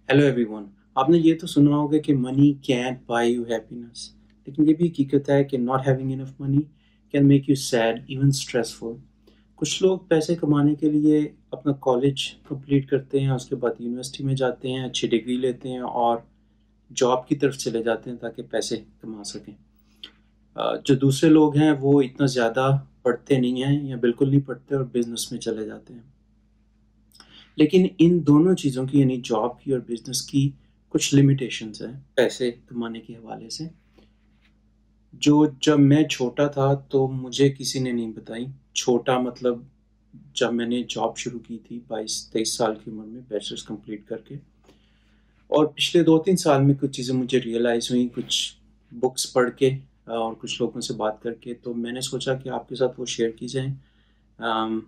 Hello everyone. आपने ये तो सुना होगा कि money can buy you happiness, लेकिन ये भी हकीकत है कि not having enough money can make you sad, even stressful. कुछ लोग पैसे कमाने के लिए अपना कॉलेज कंप्लीट करते हैं, उसके बाद यूनिवर्सिटी में जाते हैं, अच्छी डिग्री लेते हैं और जॉब की तरफ चले जाते हैं ताकि पैसे कमा सकें। जो दूसरे लोग हैं वो इतना ज़्यादा पढ़ते नहीं हैं या बिल्कुल नहीं पढ़ते और बिजनेस में चले जाते हैं। लेकिन इन दोनों चीज़ों की यानी जॉब की और बिजनेस की कुछ लिमिटेशंस हैं पैसे कमाने के हवाले से, जो जब मैं छोटा था तो मुझे किसी ने नहीं बताई। छोटा मतलब जब मैंने जॉब शुरू की थी 22-23 साल की उम्र में बैचलर्स कंप्लीट करके, और पिछले 2-3 साल में कुछ चीज़ें मुझे रियलाइज़ हुई, कुछ बुक्स पढ़ के और कुछ लोगों से बात करके, तो मैंने सोचा कि आपके साथ वो शेयर की जाएं। अम,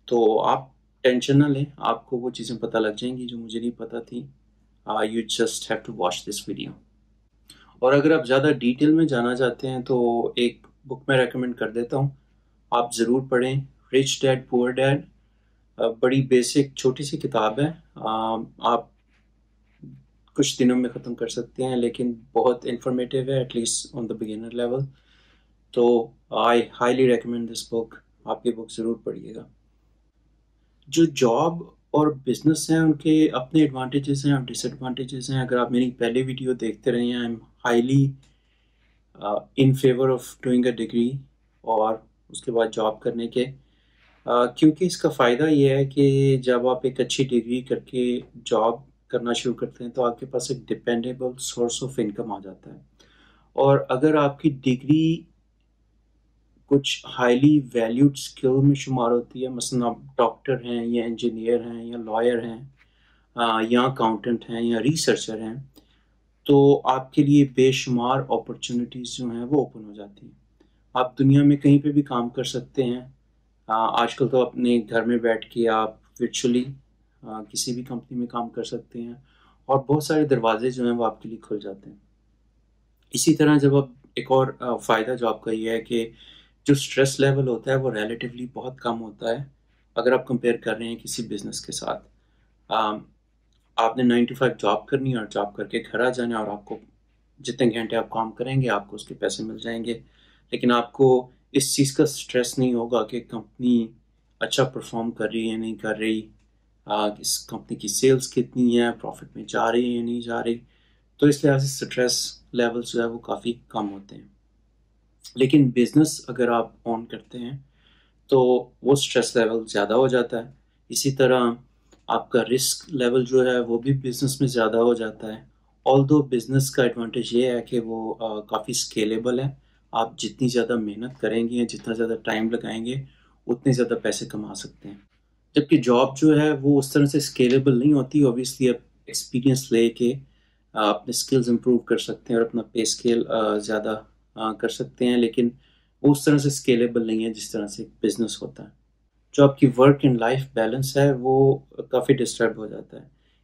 तो आप टेंशन ना लें, आपको वो चीज़ें पता लग जाएंगी जो मुझे नहीं पता थी। You just have to watch this video. और अगर आप ज़्यादा डिटेल में जाना चाहते हैं तो एक बुक मैं रेकमेंड कर देता हूँ, आप ज़रूर पढ़ें। Rich dad poor dad. बड़ी बेसिक छोटी सी किताब है। आप कुछ दिनों में ख़त्म कर सकते हैं, लेकिन बहुत इंफॉर्मेटिव है, at least on the beginner level. तो I highly recommend this book. आप ये बुक ज़रूर पढ़िएगा। जो जॉब और बिजनेस हैं उनके अपने एडवांटेजेस हैं और डिसएडवांटेजेस हैं। अगर आप मेरी पहले वीडियो देखते रहे हैं, I am highly in favour of doing a degree और उसके बाद जॉब करने के। क्योंकि इसका फ़ायदा ये है कि जब आप एक अच्छी डिग्री करके जॉब करना शुरू करते हैं तो आपके पास एक डिपेंडेबल सोर्स ऑफ इनकम आ जाता है। और अगर आपकी डिग्री कुछ हाईली वैल्यूड स्किल में शुमार होती है, मसलन आप डॉक्टर हैं या इंजीनियर हैं या लॉयर हैं, या अकाउंटेंट हैं या रिसर्चर हैं, तो आपके लिए बेशुमार अपॉर्चुनिटीज़ जो हैं वो ओपन हो जाती हैं। आप दुनिया में कहीं पे भी काम कर सकते हैं। आजकल तो अपने घर में बैठ के आप वर्चुअली किसी भी कंपनी में काम कर सकते हैं और बहुत सारे दरवाजे जो हैं वो आपके लिए खुल जाते हैं। इसी तरह जब आप एक और फ़ायदा जो आपका ये है कि जो स्ट्रेस लेवल होता है वो रिलेटिवली बहुत कम होता है अगर आप कंपेयर कर रहे हैं किसी बिजनेस के साथ। अम, आपने 9 टू 5 जॉब करनी है और जॉब करके घर आ जाना है, और आपको जितने घंटे आप काम करेंगे आपको उसके पैसे मिल जाएंगे। लेकिन आपको इस चीज़ का स्ट्रेस नहीं होगा कि कंपनी अच्छा परफॉर्म कर रही है नहीं कर रही, इस कंपनी की सेल्स कितनी है, प्रॉफिट में जा रही है या नहीं जा रही। तो इस लिहाज से स्ट्रेस लेवल्स जो है वो काफ़ी कम होते हैं। लेकिन बिजनेस अगर आप ऑन करते हैं तो वो स्ट्रेस लेवल ज़्यादा हो जाता है। इसी तरह आपका रिस्क लेवल जो है वो भी बिजनेस में ज़्यादा हो जाता है। ऑल्दो बिजनेस का एडवांटेज ये है कि वो काफ़ी स्केलेबल है। आप जितनी ज़्यादा मेहनत करेंगे या जितना ज़्यादा टाइम लगाएंगे उतने ज़्यादा पैसे कमा सकते हैं। जबकि जॉब जो है वो उस तरह से स्केलेबल नहीं होती। ऑब्वियसली आप एक्सपीरियंस लेके अपने स्किल्स इंप्रूव कर सकते हैं और अपना पे स्केल ज़्यादा कर सकते हैं, लेकिन वो उस तरह से स्केलेबल नहीं है जिस तरह से बिजनेस होता है। जो आपकी वर्क एंड लाइफ बैलेंस है वो काफ़ी डिस्टर्ब हो जाता है।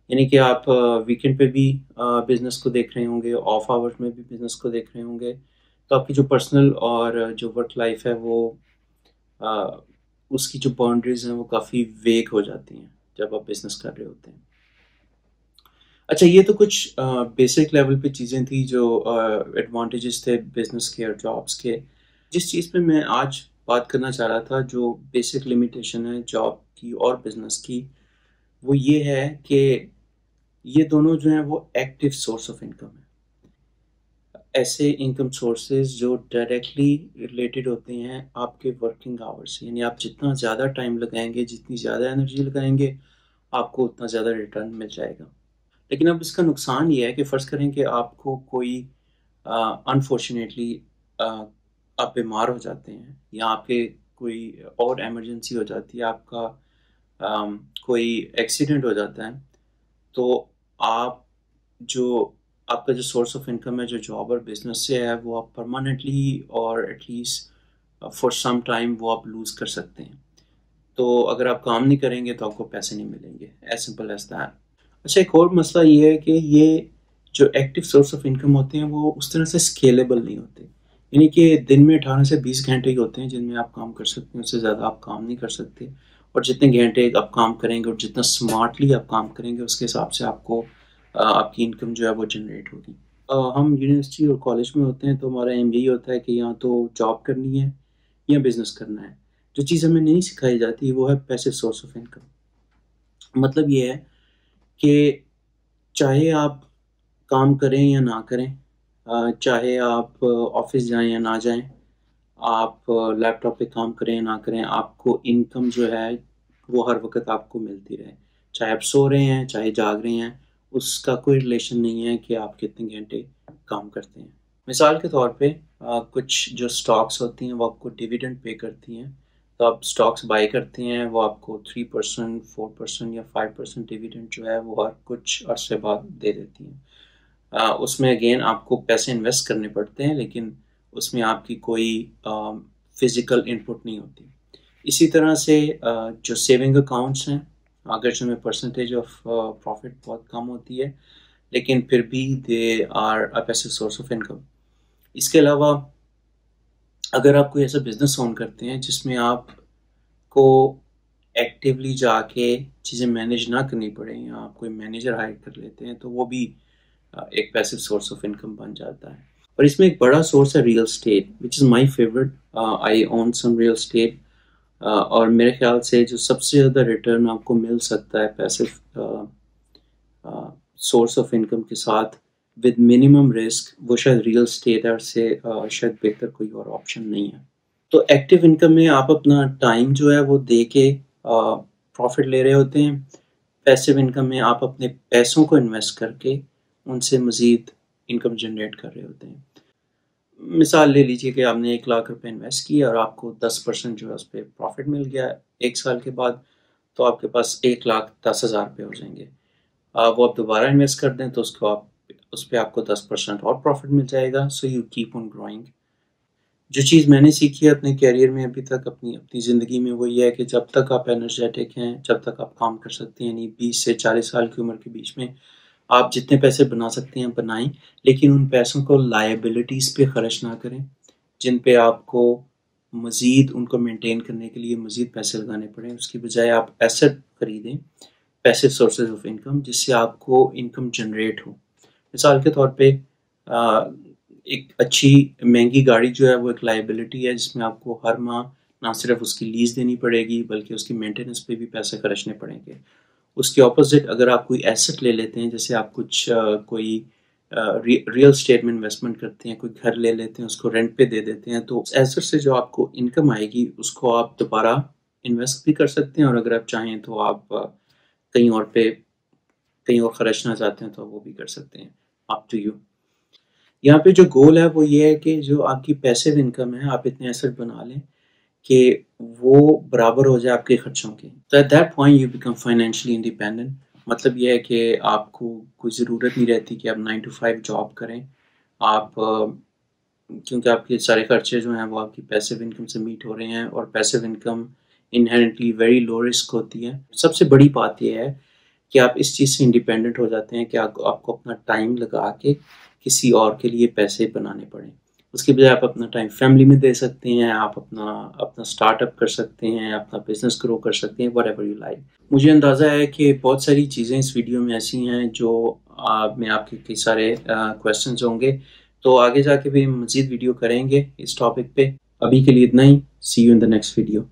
यानी कि आप वीकेंड पे भी बिजनेस को देख रहे होंगे, ऑफ आवर्स में भी बिजनेस को देख रहे होंगे, तो आपकी जो पर्सनल और जो वर्क लाइफ है वो अ, उसकी जो बाउंड्रीज हैं वो काफ़ी वेग हो जाती हैं जब आप बिजनेस कर रहे होते हैं। अच्छा, ये तो कुछ बेसिक लेवल पे चीज़ें थी जो एडवांटेजेस थे बिजनेस के और जॉब्स के। जिस चीज़ पे मैं आज बात करना चाह रहा था, जो बेसिक लिमिटेशन है जॉब की और बिजनेस की, वो ये है कि ये दोनों जो हैं वो एक्टिव सोर्स ऑफ इनकम है। ऐसे इनकम सोर्सेज जो डायरेक्टली रिलेटेड होते हैं आपके वर्किंग आवर्स से, यानी आप जितना ज़्यादा टाइम लगाएंगे, जितनी ज़्यादा एनर्जी लगाएंगे, आपको उतना ज़्यादा रिटर्न मिल जाएगा। लेकिन अब इसका नुकसान ये है कि फ़र्ज़ करें कि आपको कोई अनफॉर्चुनेटली आप बीमार हो जाते हैं या आपके कोई और इमरजेंसी हो जाती है, आपका कोई एक्सीडेंट हो जाता है, तो आप जो आपका जो सोर्स ऑफ इनकम है जो जॉब और बिजनेस से है वो आप परमानेंटली और एटलीस्ट फॉर सम टाइम वो आप लूज़ कर सकते हैं। तो अगर आप काम नहीं करेंगे तो आपको पैसे नहीं मिलेंगे, एज सिंपल एज दैट। अच्छा, एक और मसला ये है कि ये जो एक्टिव सोर्स ऑफ इनकम होते हैं वो उस तरह से स्केलेबल नहीं होते। यानी कि दिन में 18 से 20 घंटे ही होते हैं जिनमें आप काम कर सकते हैं, उससे ज़्यादा आप काम नहीं कर सकते। और जितने घंटे आप काम करेंगे और जितना स्मार्टली आप काम करेंगे उसके हिसाब से आपको आपकी इनकम जो है वो जनरेट होगी। हम यूनिवर्सिटी और कॉलेज में होते हैं तो हमारा एम यही होता है कि या तो जॉब करनी है या बिजनेस करना है। जो चीज़ हमें नहीं सिखाई जाती वो है पैसिव सोर्स ऑफ इनकम। मतलब ये है कि चाहे आप काम करें या ना करें, चाहे आप ऑफिस जाएं या ना जाएं, आप लैपटॉप पे काम करें या ना करें, आपको इनकम जो है वो हर वक्त आपको मिलती रहे। चाहे आप सो रहे हैं चाहे जाग रहे हैं, उसका कोई रिलेशन नहीं है कि आप कितने घंटे काम करते हैं। मिसाल के तौर पे कुछ जो स्टॉक्स होती हैं वो आपको डिविडेंड पे करती हैं। तो आप स्टॉक्स बाई करते हैं, वो आपको 3%, 4% या 5% डिविडेंड जो है वो हर कुछ अरसे बाद दे देती हैं। उसमें अगेन आपको पैसे इन्वेस्ट करने पड़ते हैं, लेकिन उसमें आपकी कोई फिजिकल इनपुट नहीं होती। इसी तरह से जो सेविंग अकाउंट्स हैं, अगर जिनमें परसेंटेज ऑफ प्रॉफिट बहुत कम होती है, लेकिन फिर भी they are a passive source of income. इसके अलावा अगर आप कोई ऐसा बिजनेस ओन करते हैं जिसमें आपको एक्टिवली जाके चीज़ें मैनेज ना करनी पड़े, या आप कोई मैनेजर हायर कर लेते हैं, तो वो भी एक पैसिव सोर्स ऑफ इनकम बन जाता है। और इसमें एक बड़ा सोर्स है real estate, which is my favourite. I own some real estate, और मेरे ख्याल से जो सबसे ज़्यादा रिटर्न आपको मिल सकता है पैसिव सोर्स ऑफ इनकम के साथ विद मिनिमम रिस्क, वो शायद रियल एस्टेट है, से शायद बेहतर कोई और ऑप्शन नहीं है। तो एक्टिव इनकम में आप अपना टाइम जो है वो दे के प्रॉफिट ले रहे होते हैं। पैसिव इनकम में आप अपने पैसों को इन्वेस्ट करके उनसे मज़ीद इनकम जनरेट कर रहे होते हैं। मिसाल ले लीजिए कि आपने 1 लाख रुपए इन्वेस्ट किया और आपको 10% जो है उस पर प्रॉफिट मिल गया 1 साल के बाद, तो आपके पास 1,10,000 रुपये हो जाएंगे। वो आप दोबारा इन्वेस्ट कर दें तो उसको आप उस पर आपको 10% और प्रॉफिट मिल जाएगा। So you keep on growing. जो चीज़ मैंने सीखी है अपने कैरियर में अभी तक, अपनी अपनी ज़िंदगी में, वो ये है कि जब तक आप एनर्जेटिक हैं, जब तक आप काम कर सकते हैं, यानी 20 से 40 साल की उम्र के बीच में आप जितने पैसे बना सकते हैं बनाएं, लेकिन उन पैसों को लायबिलिटीज़ पे खर्च ना करें जिन पे आपको मज़ीद उनको मेंटेन करने के लिए मज़ीद पैसे लगाने पड़े। उसकी बजाय आप एसेट खरीदें, पैसिव सोर्सेज ऑफ इनकम, जिससे आपको इनकम जनरेट हो। मिसाल के तौर पे एक अच्छी महंगी गाड़ी जो है वो एक लायबिलिटी है जिसमें आपको हर माह ना सिर्फ उसकी लीज देनी पड़ेगी बल्कि उसकी मेंटेनेंस पे भी पैसे खर्चने पड़ेंगे। उसके ऑपोजिट अगर आप कोई एसेट ले लेते हैं, जैसे आप कुछ कोई रियल स्टेट में इन्वेस्टमेंट करते हैं, कोई घर ले लेते हैं, उसको रेंट पे दे देते हैं, तो उस एसेट से जो आपको इनकम आएगी उसको आप दोबारा इन्वेस्ट भी कर सकते हैं, और अगर आप चाहें तो आप कहीं और पे कहीं और खर्चना चाहते हैं तो वो भी कर सकते हैं। Up to you. यहाँ पे जो गोल है वो ये है कि जो आपकी पैसिव इनकम है, आप इतने एसेट बना लें कि वो बराबर हो जाए आपके खर्चों के। तो at that point you become financially independent. मतलब ये है कि आपको कोई ज़रूरत नहीं रहती कि आप 9 to 5 जॉब करें। आप क्योंकि आपके सारे खर्चे जो हैं वो आपकी पैसिव इनकम से मीट हो रहे हैं, और passive income inherently very low risk होती है। सबसे बड़ी बात यह है कि आप इस चीज़ से इंडिपेंडेंट हो जाते हैं कि आपको अपना टाइम लगा के किसी और के लिए पैसे बनाने पड़े। उसके बजाय आप अपना टाइम फैमिली में दे सकते हैं, आप अपना अपना स्टार्टअप कर सकते हैं, अपना बिजनेस ग्रो कर सकते हैं, व्हाटएवर यू लाइक। मुझे अंदाज़ा है कि बहुत सारी चीज़ें इस वीडियो में ऐसी हैं जो में आपके कई सारे क्वेश्चंस होंगे, तो आगे जाके भी मज़ीद वीडियो करेंगे इस टॉपिक पे। अभी के लिए इतना ही। See you in the next video.